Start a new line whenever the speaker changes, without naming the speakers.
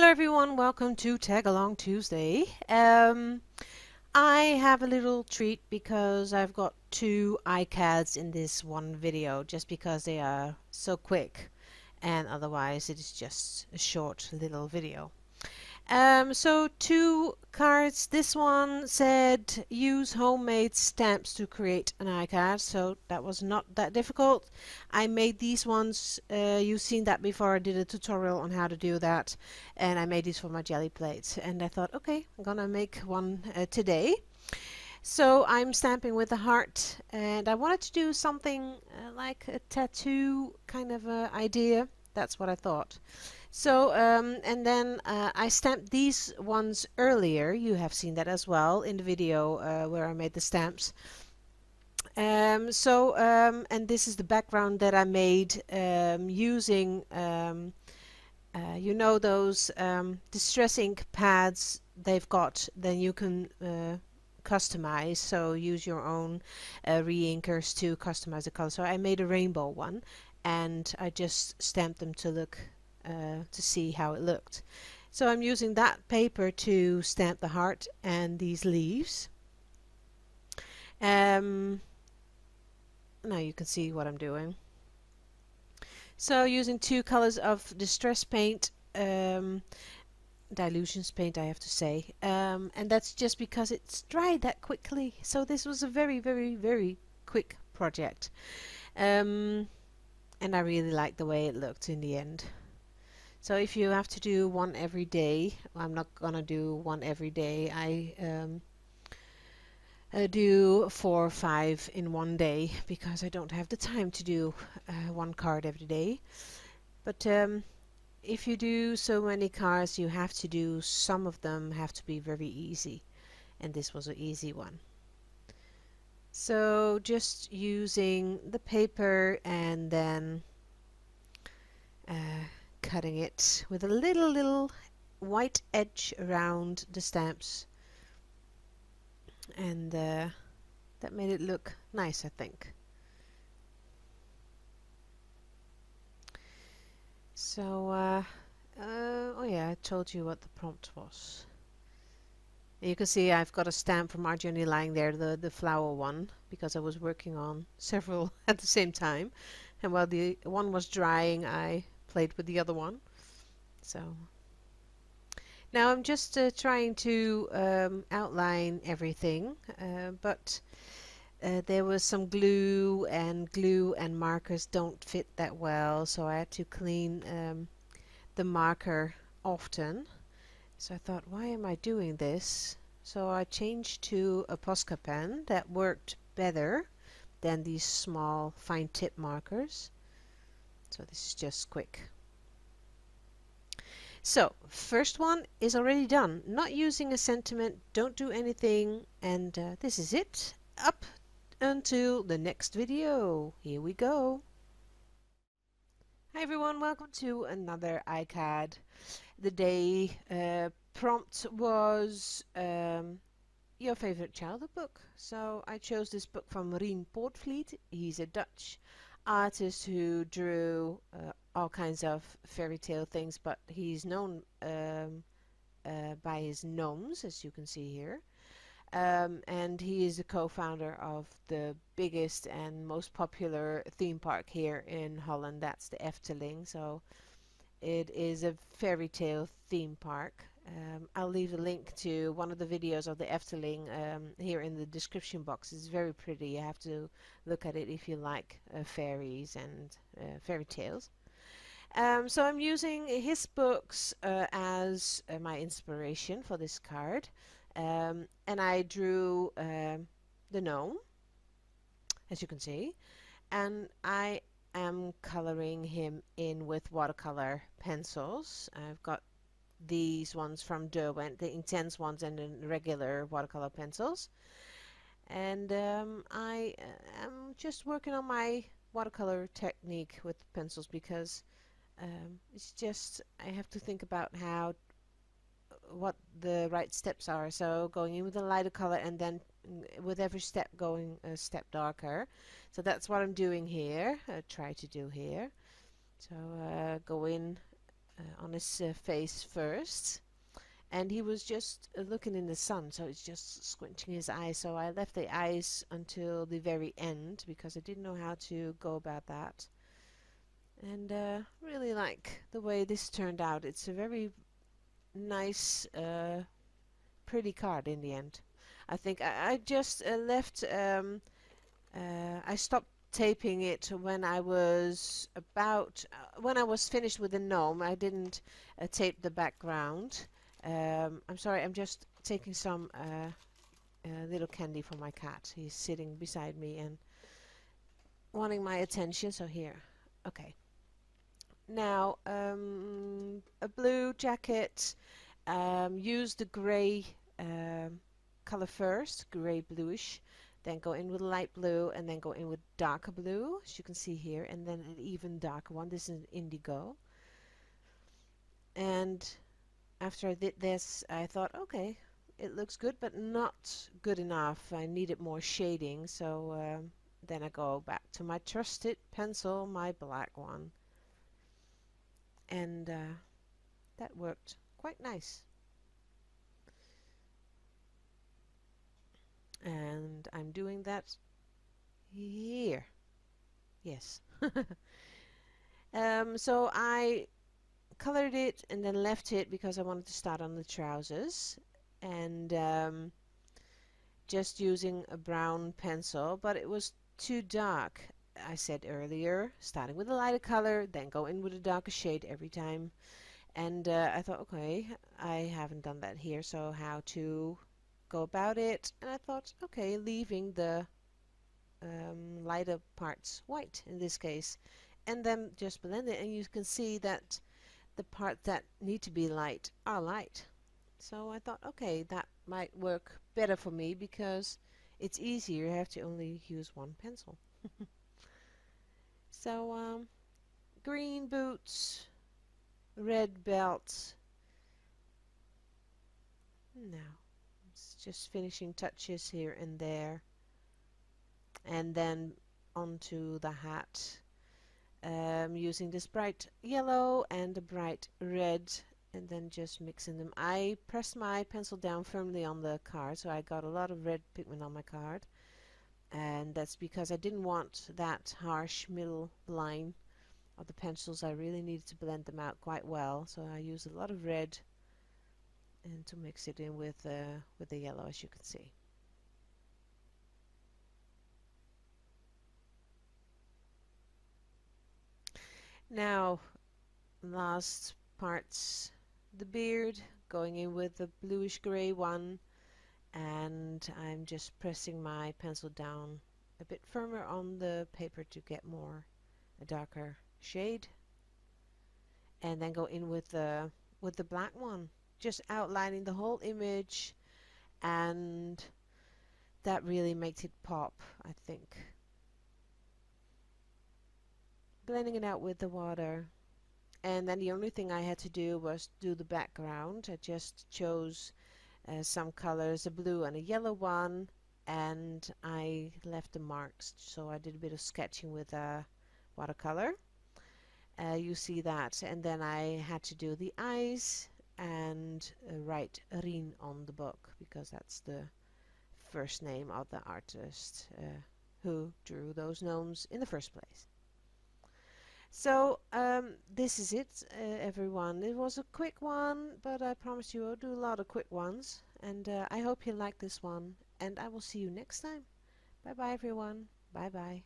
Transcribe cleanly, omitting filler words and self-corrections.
Hello everyone, welcome to Tagalong Tuesday. I have a little treat because I've got two iCads in this one video just because they are so quick and otherwise it is just a short little video. So two cards. This one said use homemade stamps to create an iCard, so that was not that difficult. I made these ones, you've seen that before. I did a tutorial on how to do that, and I made these for my jelly plates, and I thought, okay, I'm gonna make one today. So I'm stamping with a heart, and I wanted to do something like a tattoo kind of idea. That's what I thought. So and then I stamped these ones earlier. You have seen that as well in the video where I made the stamps. And this is the background that I made using you know those distress ink pads they've got. Then you can customize, so use your own re-inkers to customize the color. So I made a rainbow one and I just stamped them to look to see how it looked. So I'm using that paper to stamp the heart and these leaves. Now you can see what I'm doing. So using two colors of distress paint, dilutions paint I have to say, and that's just because it's dried that quickly. So this was a very quick project, and I really like the way it looked in the end. So if you have to do one every day, I'm not gonna do one every day. I do 4 or 5 in one day because I don't have the time to do one card every day. But if you do so many cards, you have to do some of them have to be very easy, and this was an easy one. So just using the paper and then cutting it with a little white edge around the stamps, and that made it look nice, I think. So oh yeah, I told you what the prompt was. You can see I've got a stamp from Arjuni lying there, the flower one, because I was working on several at the same time, and while the one was drying I played with the other one. So now I'm just trying to outline everything, but there was some glue and markers don't fit that well, so I had to clean the marker often. So I thought, why am I doing this? So I changed to a Posca pen that worked better than these small fine tip markers. So this is just quick. So first one is already done. Not using a sentiment, don't do anything, and this is it. Up until the next video. Here we go. Hi everyone, welcome to another iCAD. The day prompt was your favorite childhood book. So I chose this book from Rien Poortvliet. He's a Dutch artist who drew all kinds of fairy tale things, but he's known by his gnomes, as you can see here. And he is the co-founder of the biggest and most popular theme park here in Holland. That's the Efteling. So it is a fairy tale theme park. I'll leave a link to one of the videos of the Efteling here in the description box. It's very pretty. You have to look at it if you like fairies and fairy tales. So I'm using his books as my inspiration for this card. And I drew the gnome, as you can see, and I am coloring him in with watercolor pencils. I've got these ones from Derwent, the intense ones, and the regular watercolor pencils. And I am just working on my watercolor technique with pencils because it's just I have to think about what the right steps are. So going in with a lighter color and then with every step going a step darker. So that's what I'm doing here. Try to do here. So go in on his face first, and he was just looking in the sun, so it's just squinting his eyes. So I left the eyes until the very end because I didn't know how to go about that. And really like the way this turned out. It's a very nice, pretty card in the end. I think I just left. I stopped taping it when I was when I was finished with the gnome. I didn't tape the background. I'm sorry. I'm just taking some little candy for my cat. He's sitting beside me and wanting my attention. So here. Okay. Now, a blue jacket. Use the gray color first, gray bluish. Then go in with light blue, and then go in with darker blue, as you can see here, and then an even darker one. This is an indigo. And after I did this, I thought, okay, it looks good, but not good enough. I needed more shading, so then I go back to my trusted pencil, my black one. And that worked quite nice. And I'm doing that here. Yes. So I colored it and then left it because I wanted to start on the trousers, and just using a brown pencil, but it was too dark. I said earlier, starting with a lighter color, then go in with a darker shade every time. And I thought, okay, I haven't done that here, so how to go about it? And I thought, okay, leaving the lighter parts white in this case, and then just blend it, and you can see that the parts that need to be light are light. So I thought, okay, that might work better for me because it's easier. You have to only use one pencil. So green boots, red belt. Now it's just finishing touches here and there, and then onto the hat. Using this bright yellow and a bright red, and then just mixing them. I pressed my pencil down firmly on the card, so I got a lot of red pigment on my card, and that's because I didn't want that harsh middle line of the pencils. I really needed to blend them out quite well, so I used a lot of red and to mix it in with the yellow, as you can see. Now, last parts, the beard, going in with the bluish gray one, and I'm just pressing my pencil down a bit firmer on the paper to get a darker shade, and then go in with the black one, just outlining the whole image, and that really makes it pop, I think. Blending it out with the water, and then the only thing I had to do was do the background. I just chose some colors, a blue and a yellow one, and I left the marks, so I did a bit of sketching with watercolor. You see that, and then I had to do the eyes and write Rien on the book because that's the first name of the artist who drew those gnomes in the first place. So this is it, everyone. It was a quick one, but I promise you I'll do a lot of quick ones. And I hope you like this one. And I will see you next time. Bye bye, everyone. Bye bye.